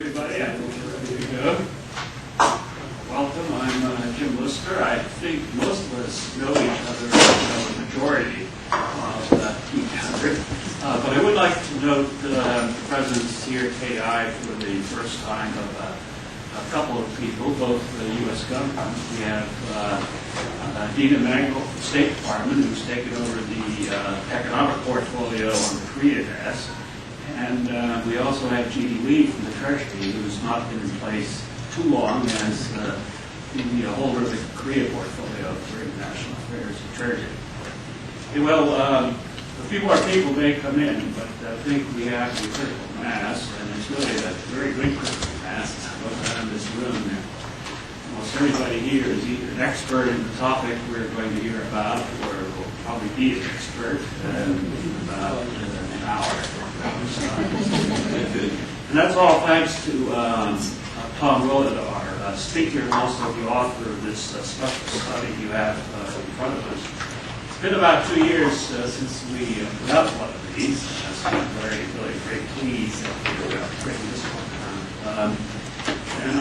Everybody, I think we're ready to go. Welcome, I'm Jim Lister. I think most of us know each other, the majority of each other. But I would like to note the presence here at KEI for the first time of a couple of people, both the U.S. government. We have Dina Mangle from the State Department, who's taken over the economic portfolio on the Korea desk. And we also have G.D. Lee from the Treasury, who's not been in place too long as the holder of the Korea portfolio for international affairs and Treasury. Okay, well, a few more people may come in, but I think we have the critical mass, and it's really a very good critical mass. Look around this room there. Almost everybody here is either an expert in the topic we're going to hear about, or will probably be an expert in about an hour. And that's all thanks to Tom Willett, our speaker, and also the author of this special study you have in front of us. It's been about 2 years since we put out one of these. So I'm really very pleased that we're bringing this one out. And I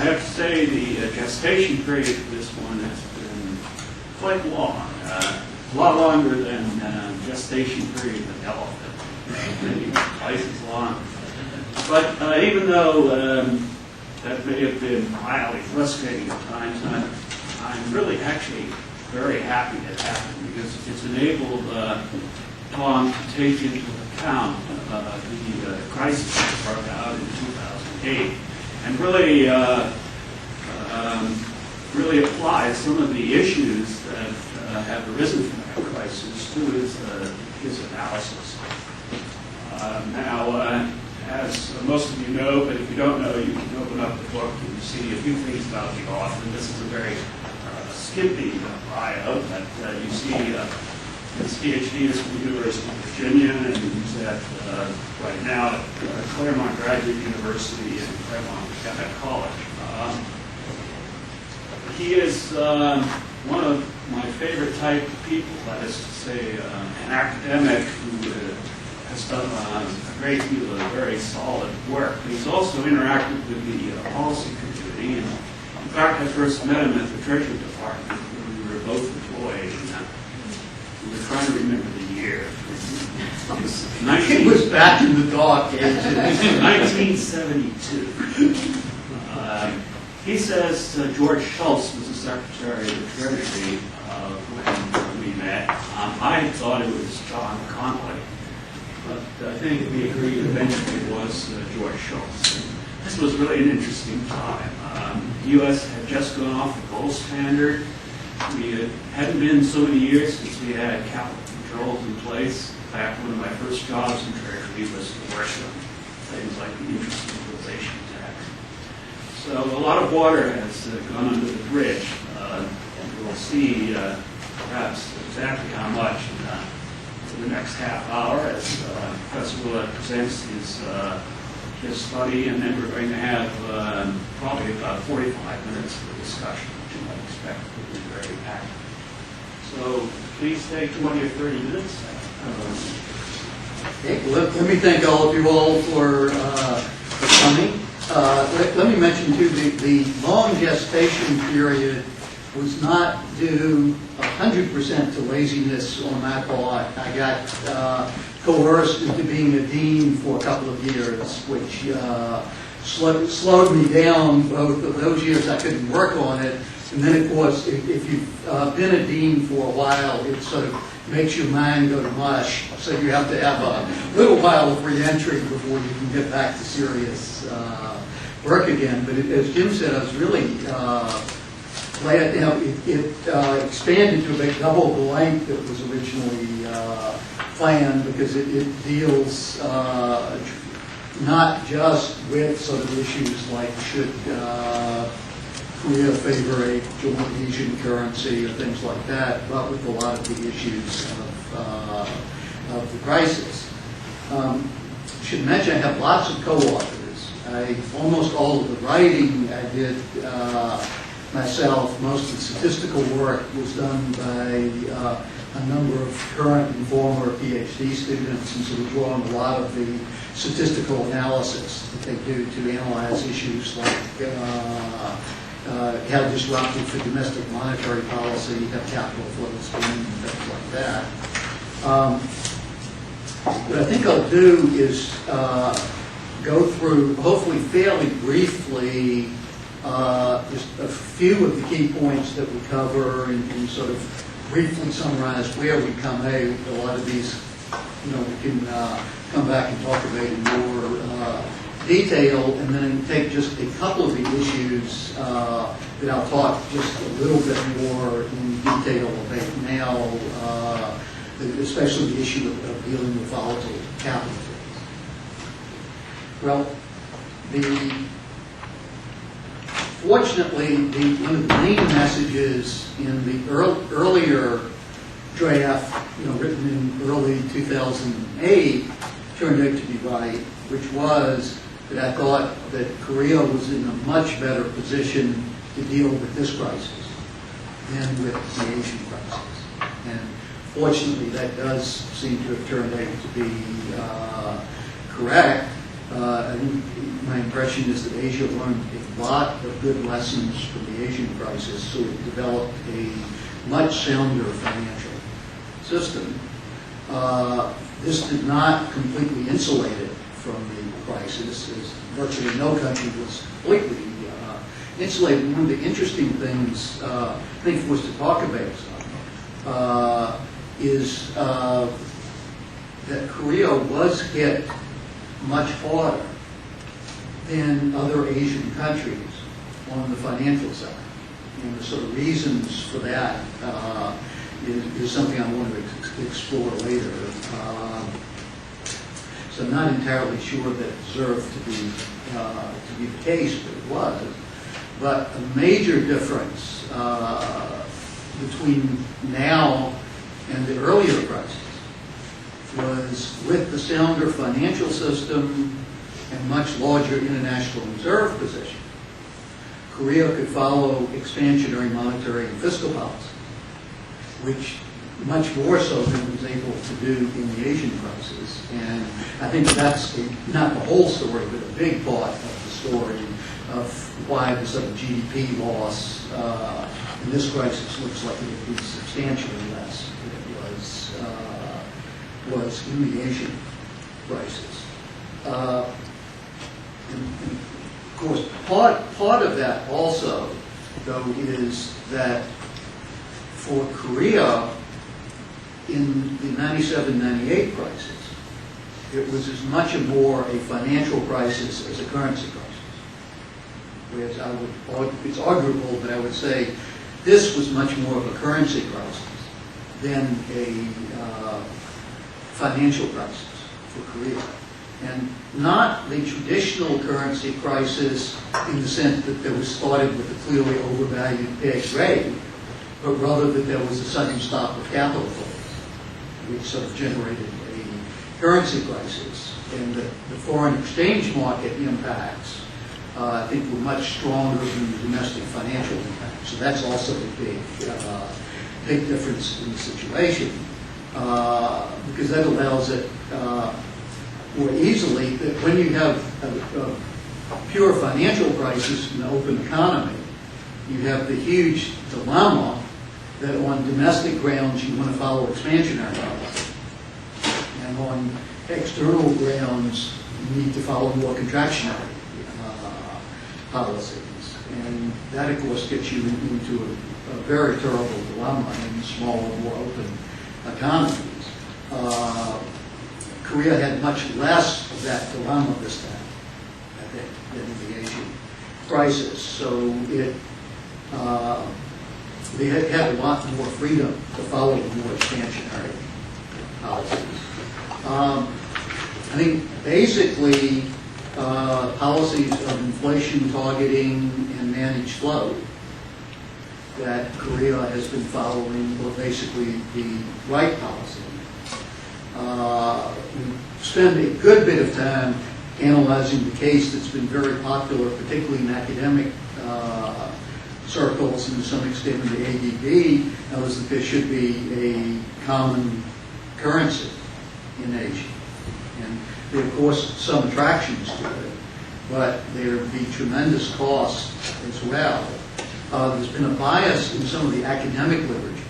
have to say the gestation period for this one has been quite long, a lot longer than gestation period of an elephant. Maybe twice as long. But even though that may have been mildly frustrating at times, I'm really actually very happy that happened, because it's enabled Tom to take into account the crisis that broke out in 2008 and really apply some of the issues that have arisen from that crisis to his analysis. Now, as most of you know, but if you don't know, you can open up the book and you see a few things about the author. This is a very skimpy bio, but you see his PhD is from the University of Virginia, and he's at right now at Claremont Graduate University and Claremont Catholic College. He is one of my favorite type of people, that is to say, an academic who has done a great deal of very solid work. He's also interacted with the policy community, and in fact I first met him at the Treasury Department when we were both employed, and we were trying to remember the year. It was back in the dark ages. 1972. He says George Shultz was the Secretary of the Treasury when we met. I thought it was John Conway. But I think we agreed eventually it was George Shultz. This was really an interesting time. The U.S. had just gone off the gold standard. We hadn't been so many years since we had capital controls in place. In fact, one of my first jobs in Treasury was to work on things like the interest utilization tax. So a lot of water has gone under the bridge. We'll see perhaps exactly how much in the next half hour as Professor Willett presents his study, and then we're going to have probably about 45 minutes for discussion, which you might expect will be very active. So please take 20 or 30 minutes. Okay, let me thank all of you all for coming. Let me mention too, the long gestation period was not due 100% to laziness on my part. I got coerced into being a dean for a couple of years, which slowed me down. Both of those years I couldn't work on it. And then, of course, if you've been a dean for a while, it sort of makes your mind go to mush. So you have to have a little while of re-entry before you can get back to serious work again. But as Jim said, I was really glad. It expanded to about double the length that was originally planned, because it deals not just with sort of issues like should Korea favor a joint Asian currency or things like that, but with a lot of the issues of the crisis. I should mention I have lots of co-authors. Almost all of the writing I did myself. Most of the statistical work was done by a number of current and former PhD students, and so we draw on a lot of the statistical analysis that they do to analyze issues like how disruptive for domestic monetary policy, how capital flows been, and things like that. What I think I'll do is go through, hopefully fairly briefly, just a few of the key points that we cover and sort of briefly summarize where we come out. A lot of these, we can come back and talk about in more detail, and then take just a couple of the issues that I'll talk just a little bit more in detail about now, especially the issue of dealing with volatile capital flows. Well, fortunately, one of the main messages in the earlier draft, written in early 2008, turned out to be right, which was that I thought that Korea was in a much better position to deal with this crisis than with the Asian crisis. And fortunately, that does seem to have turned out to be correct. I think my impression is that Asia learned a lot of good lessons from the Asian crisis, so it developed a much sounder financial system. This did not completely insulate it from the crisis, as virtually no country was completely insulated. One of the interesting things I think for us to talk about is that Korea was hit much harder than other Asian countries on the financial side. And the sort of reasons for that is something I want to explore later. So I'm not entirely sure that it deserved to be the case, but it was. But a major difference between now and the earlier crisis was with the sounder financial system and much larger international reserve position, Korea could follow expansionary monetary and fiscal policy, which much more so than it was able to do in the Asian crisis. And I think that's not the whole story, but a big part of the story of why the sort of GDP loss in this crisis looks like it would be substantially less than it was in the Asian crisis. And of course, part of that also, though, is that for Korea, in the 97-98 crisis, it was as much or more a financial crisis as a currency crisis. Whereas it's arguable, but I would say this was much more of a currency crisis than a financial crisis for Korea. And not the traditional currency crisis in the sense that there was started with a clearly overvalued pegged rate, but rather that there was a sudden stop of capital flows, which sort of generated a currency crisis. And the foreign exchange market impacts, I think, were much stronger than the domestic financial impact. So that's also a big difference in the situation, because that allows it more easily that when you have a pure financial crisis in an open economy, you have the huge dilemma that on domestic grounds you want to follow expansionary policy, and on external grounds you need to follow more contractionary policies. And that, of course, gets you into a very terrible dilemma in smaller, more open economies. Korea had much less of that dilemma this time, I think, than in the Asian crisis. So they had a lot more freedom to follow the more expansionary policies. I think basically policies of inflation targeting and managed flow that Korea has been following were basically the right policy. We spend a good bit of time analyzing the case that's been very popular, particularly in academic circles and to some extent in the ADB, was that there should be a common currency in Asia. And there are, of course, some attractions to it, but there would be tremendous costs as well. There's been a bias in some of the academic literature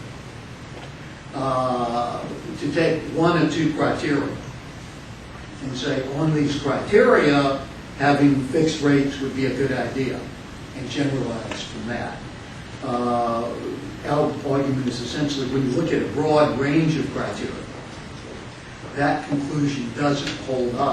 to take one or two criteria and say, on these criteria, having fixed rates would be a good idea, and generalize from that. Our argument is essentially, when you look at a broad range of criteria, that conclusion doesn't hold up.